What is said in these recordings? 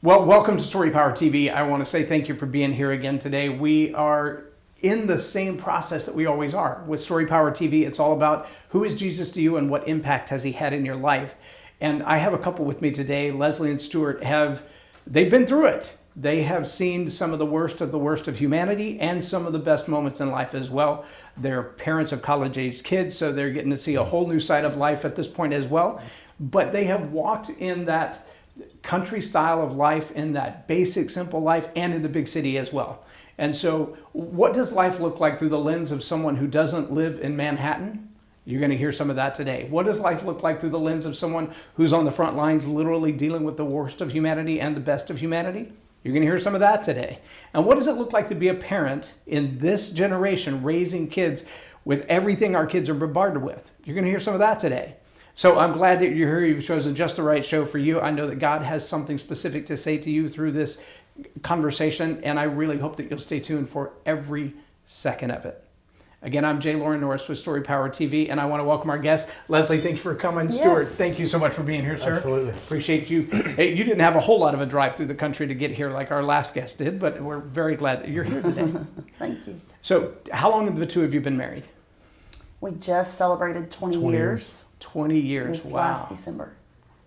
Well, welcome to Story Power TV. I want to say thank you for being here again today. We are in the same process that we always are. With Story Power TV, it's all about who is Jesus to you and what impact has he had in your life. And I have a couple with me today. Leslie and Stuart they've been through it. They have seen some of the worst of humanity and some of the best moments in life as well. They're parents of college-aged kids, so they're getting to see a whole new side of life at this point as well. But they have walked in that country style of life, in that basic, simple life, and in the big city as well. And so what does life look like through the lens of someone who doesn't live in Manhattan? You're going to hear some of that today. What does life look like through the lens of someone who's on the front lines, literally dealing with the worst of humanity and the best of humanity? You're going to hear some of that today. And what does it look like to be a parent in this generation, raising kids with everything our kids are bombarded with? You're going to hear some of that today. So I'm glad that you're here. You've chosen just the right show for you. I know that God has something specific to say to you through this conversation, and I really hope that you'll stay tuned for every second of it. Again, I'm J Loren Norris with Story Power TV, and I want to welcome our guest. Leslie, thank you for coming. Yes. Stuart, thank you so much for being here, sir. Absolutely. Appreciate you. Hey, you didn't have a whole lot of a drive through the country to get here like our last guest did, but we're very glad that you're here today. Thank you. So how long have the two of you been married? We just celebrated 20 years. 20 years. This wow. last December.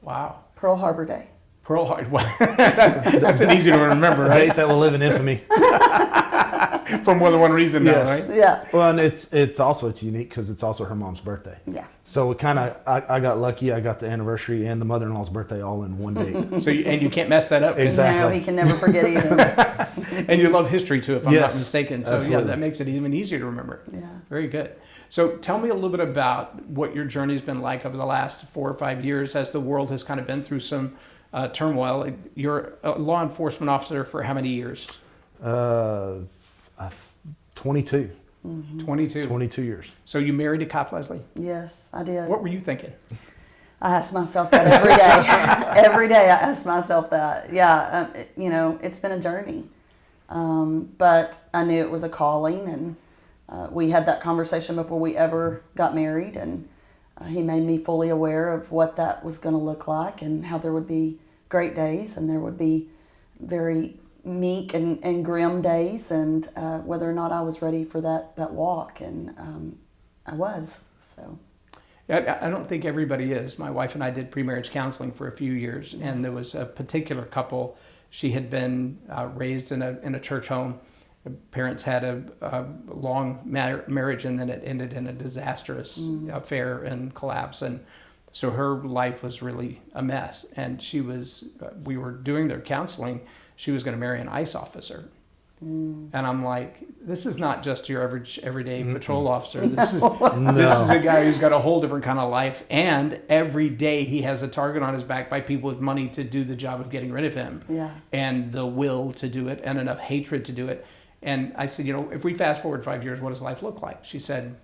Wow. Pearl Harbor Day. Pearl Harbor. That's an easy one to remember, right? A date that will live in infamy. For more than one reason now, right? Yeah. Well, and it's unique because it's also her mom's birthday. Yeah. So it kind of, I got lucky. I got the anniversary and the mother-in-law's birthday all in one day. So you can't mess that up. Exactly. No, he can never forget either. And you love history too, if I'm not Yes, mistaken. So absolutely. yeah, that makes it even easier to remember. Yeah. Very good. So tell me a little bit about what your journey's been like over the last 4 or 5 years as the world has kind of been through some turmoil. You're a law enforcement officer for how many years? 22. Mm-hmm. 22 years. So you married a cop, Leslie? Yes, I did. What were you thinking? I ask myself that every day. Every day I ask myself that. Yeah, it's been a journey. But I knew it was a calling, and we had that conversation before we ever got married, and he made me fully aware of what that was going to look like and how there would be great days and there would be very meek and grim days, and whether or not I was ready for that walk, and I was. So. Yeah, I don't think everybody is. My wife and I did pre-marriage counseling for a few years, and there was a particular couple. She had been raised in a church home. Her parents had a long marriage, and then it ended in a disastrous affair and collapse. And so her life was really a mess. And we were doing their counseling. She was going to marry an ICE officer. And I'm like, this is not just your everyday patrol officer. This is a guy who's got a whole different kind of life. And every day he has a target on his back by people with money to do the job of getting rid of him. Yeah. And the will to do it and enough hatred to do it. And I said, if we fast forward 5 years, what does life look like? She said,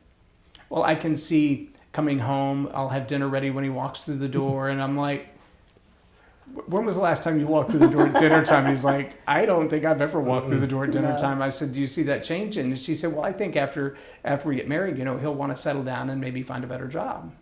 well, I can see coming home, I'll have dinner ready when he walks through the door. And I'm like, when was the last time you walked through the door at dinner time? He's like, I don't think I've ever walked through the door at dinner time. I said, do you see that change? And she said, well, I think after we get married, he'll want to settle down and maybe find a better job.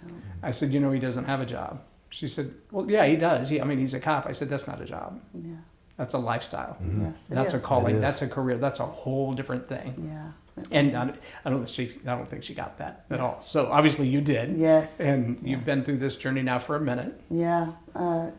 No. I said, he doesn't have a job. She said, well, yeah, he does. He's a cop. I said, that's not a job. Yeah. That's a lifestyle. Mm-hmm. Yes, that's a calling. That's a career. That's a whole different thing. Yeah. And I don't think she got that at all. So obviously you did. Yes. And you've been through this journey now for a minute. Yeah. Stuart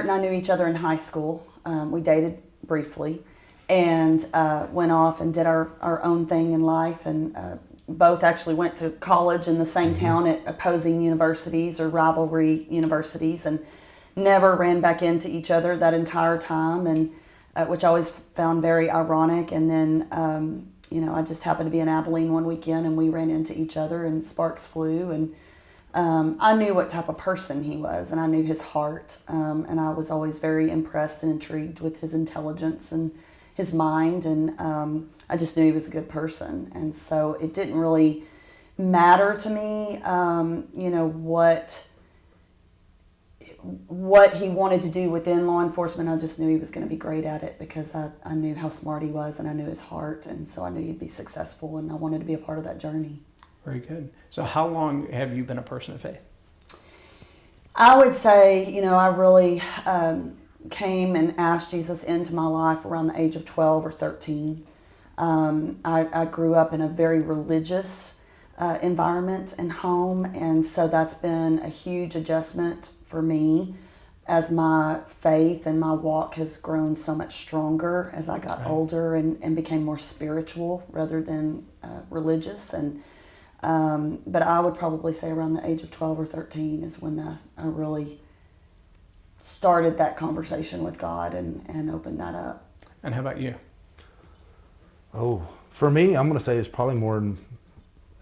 and I knew each other in high school. We dated briefly and went off and did our own thing in life, and both actually went to college in the same town at opposing universities or rivalry universities, and never ran back into each other that entire time, and which I always found very ironic. And then, I just happened to be in Abilene one weekend, and we ran into each other, and sparks flew, and I knew what type of person he was, and I knew his heart, and I was always very impressed and intrigued with his intelligence and his mind, and I just knew he was a good person. And so it didn't really matter to me, what he wanted to do within law enforcement. I just knew he was going to be great at it because I knew how smart he was, and I knew his heart, and so I knew he'd be successful, and I wanted to be a part of that journey. Very good. So how long have you been a person of faith? I would say, I really came and asked Jesus into my life around the age of 12 or 13. I grew up in a very religious environment and home, and so that's been a huge adjustment for me as my faith and my walk has grown so much stronger as I got older and became more spiritual rather than religious. And but I would probably say around the age of 12 or 13 is when I really started that conversation with God and opened that up. And how about you? Oh, for me, I'm going to say it's probably more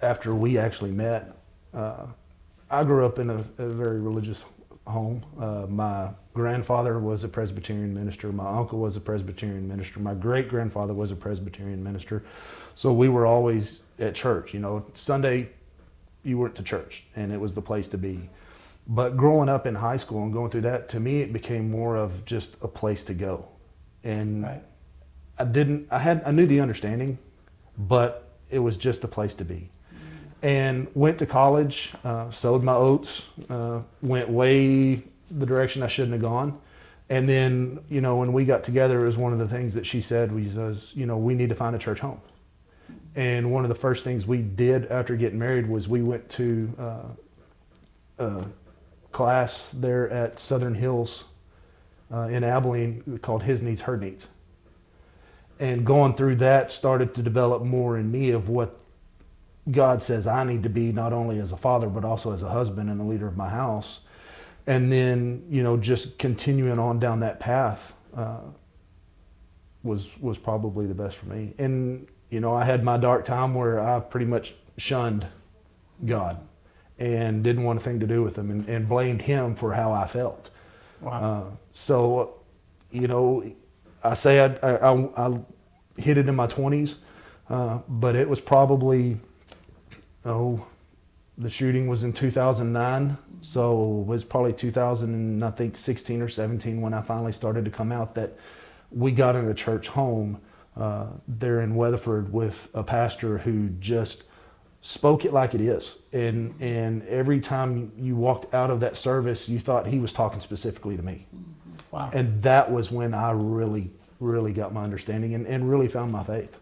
after we actually met. I grew up in a very religious home. My grandfather was a Presbyterian minister. My uncle was a Presbyterian minister. My great-grandfather was a Presbyterian minister. So we were always at church. Sunday you went to church, and it was the place to be. But growing up in high school and going through that, to me, it became more of just a place to go. And I knew the understanding, but it was just a place to be. And went to college, sowed my oats, went way the direction I shouldn't have gone. And then, when we got together, it was one of the things that she said was, we need to find a church home. And one of the first things we did after getting married was we went to a class there at Southern Hills in Abilene called His Needs, Her Needs. And going through that started to develop more in me of what God says I need to be, not only as a father, but also as a husband and the leader of my house. And then, just continuing on down that path was probably the best for me. And, I had my dark time where I pretty much shunned God and didn't want a thing to do with him and blamed him for how I felt. Wow. I say I hit it in my 20s, but it was probably, the shooting was in 2009, so it was probably 2016 or 17 when I finally started to come out that we got in a church home there in Weatherford with a pastor who just spoke it like it is. And every time you walked out of that service, you thought he was talking specifically to me. Wow. And that was when I really, really got my understanding and really found my faith.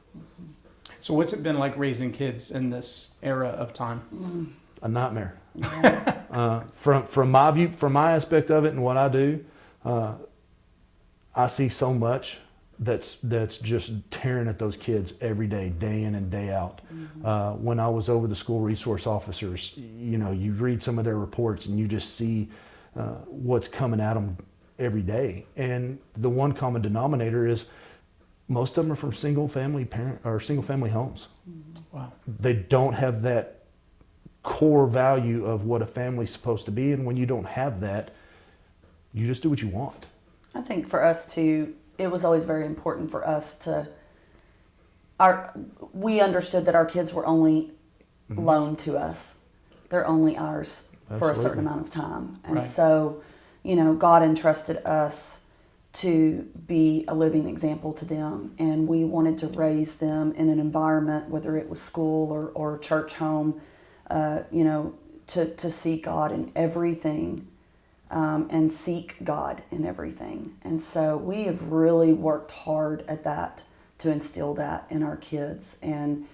So what's it been like raising kids in this era of time? A nightmare. From my view, from my aspect of it and what I do, I see so much that's just tearing at those kids every day, day in and day out. When I was over the school resource officers, you read some of their reports and you just see what's coming at them every day. And the one common denominator is most of them are from single family homes. Wow. They don't have that core value of what a family's supposed to be. And when you don't have that, you just do what you want. I think for us too, it was always very important for us we understood that our kids were only loaned to us. They're only ours for a certain amount of time. And so, God entrusted us to be a living example to them. And we wanted to raise them in an environment, whether it was school or church home, to see God in everything. And seek God in everything. And so we have really worked hard at that, to instill that in our kids and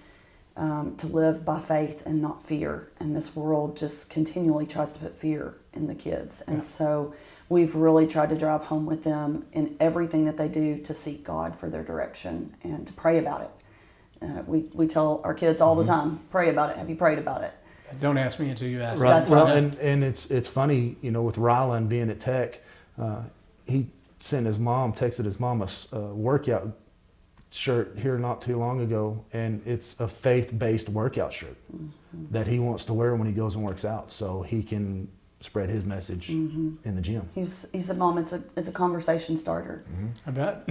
to live by faith and not fear. And this world just continually tries to put fear in the kids. And so we've really tried to drive home with them in everything that they do to seek God for their direction and to pray about it. We tell our kids all the time, pray about it. Have you prayed about it? Don't ask me until you ask. Right. That's well, right. and it's funny, with Rylan being at Tech, he texted his mom a workout shirt here not too long ago, and it's a faith-based workout shirt that he wants to wear when he goes and works out, so he can spread his message in the gym. He said, Mom, it's a conversation starter. I bet.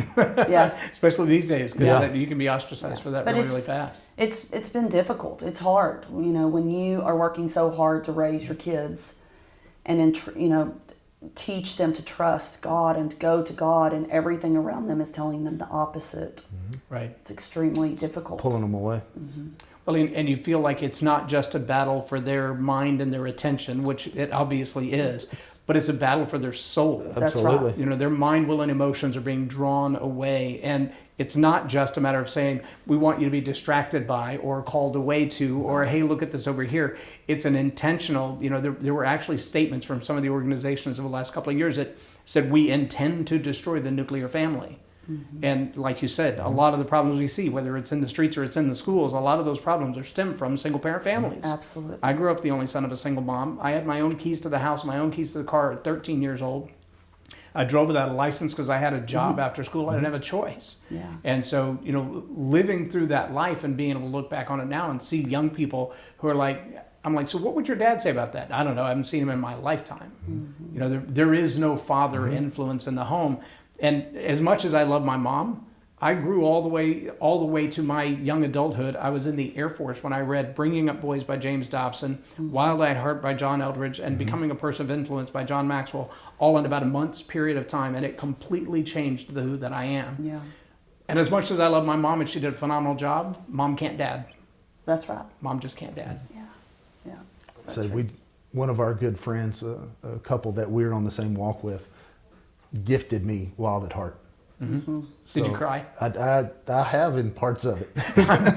Yeah. Especially these days, because you can be ostracized for that But really fast. It's been difficult. It's hard. When you are working so hard to raise your kids and teach them to trust God and to go to God, and everything around them is telling them the opposite. Right. It's extremely difficult. Pulling them away. Well, and you feel like it's not just a battle for their mind and their attention, which it obviously is, but but it's a battle for their soul. That's Absolutely. right. You know, their mind, will, and emotions are being drawn away. And it's not just a matter of saying, we want you to be distracted by or called away to, or, hey, look at this over here. It's an intentional, you know, there were actually statements from some of the organizations over the last couple of years that said, we intend to destroy the nuclear family. And like you said, a lot of the problems we see, whether it's in the streets or it's in the schools, a lot of those problems are stemmed from single parent families. Absolutely. I grew up the only son of a single mom. I had my own keys to the house, my own keys to the car at 13 years old. I drove without a license because I had a job after school. I didn't have a choice. Yeah. And so, you know, living through that life and being able to look back on it now and see young people who are like, I'm like, so what would your dad say about that? I don't know. I haven't seen him in my lifetime. You know, there is no father influence in the home. And as much as I love my mom, I grew all the way to my young adulthood. I was in the Air Force when I read Bringing Up Boys by James Dobson, Wild at Heart by John Eldredge, and Becoming a Person of Influence by John Maxwell, all in about a month's period of time. And it completely changed the who that I am. Yeah. And as much as I love my mom and she did a phenomenal job, mom can't dad. That's right. Mom just can't dad. Yeah. Yeah. So So true. one of our good friends, a couple that we're on the same walk with, gifted me Wild at Heart. Did you cry? I have in parts of it.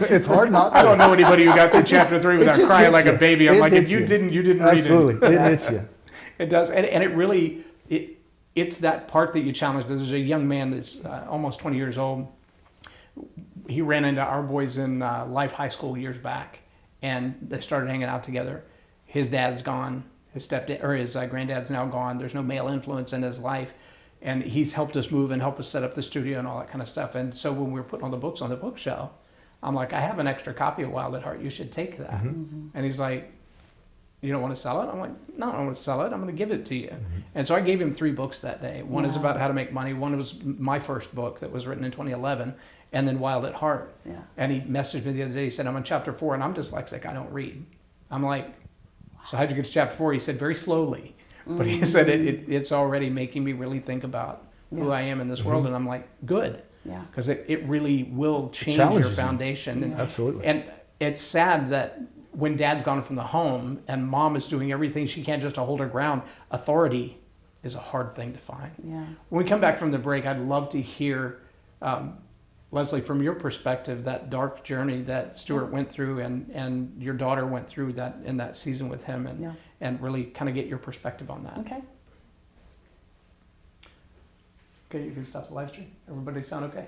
It's hard not to. I don't know anybody who got through chapter 3 without just crying hits like a you. baby. I'm It like, if hits you you. didn't read it. Absolutely. It hits you. It does. And it really, it's that part that you challenge. There's a young man that's almost 20 years old. He ran into our boys in Life High School years back, and they started hanging out together. His dad's gone. His stepdad or his granddad's now gone. There's no male influence in his life. And he's helped us move and helped us set up the studio and all that kind of stuff. And so when we were putting all the books on the bookshelf, I'm like, I have an extra copy of Wild at Heart. You should take that. And he's like, you don't want to sell it? I'm like, no, I don't want to sell it. I'm going to give it to you. And so I gave him 3 books that day. One is about how to make money. One was my first book that was written in 2011. And then Wild at Heart. Yeah. And he messaged me the other day. He said, I'm on chapter 4 and I'm dyslexic. I don't read. I'm like, so how'd you get to chapter 4? He said, very slowly. But he said, it's already making me really think about who I am in this world. And I'm like, good. Yeah. Because it really will change challenges your you. foundation. And, Absolutely. And it's sad that when dad's gone from the home and mom is doing everything she can just to hold her ground, authority is a hard thing to find. Yeah. When we come back from the break, I'd love to hear, Leslie, from your perspective, that dark journey that Stuart went through and your daughter went through that in that season with him, and really kind of get your perspective on that. Okay. Okay, you can stop the live stream. Everybody sound okay?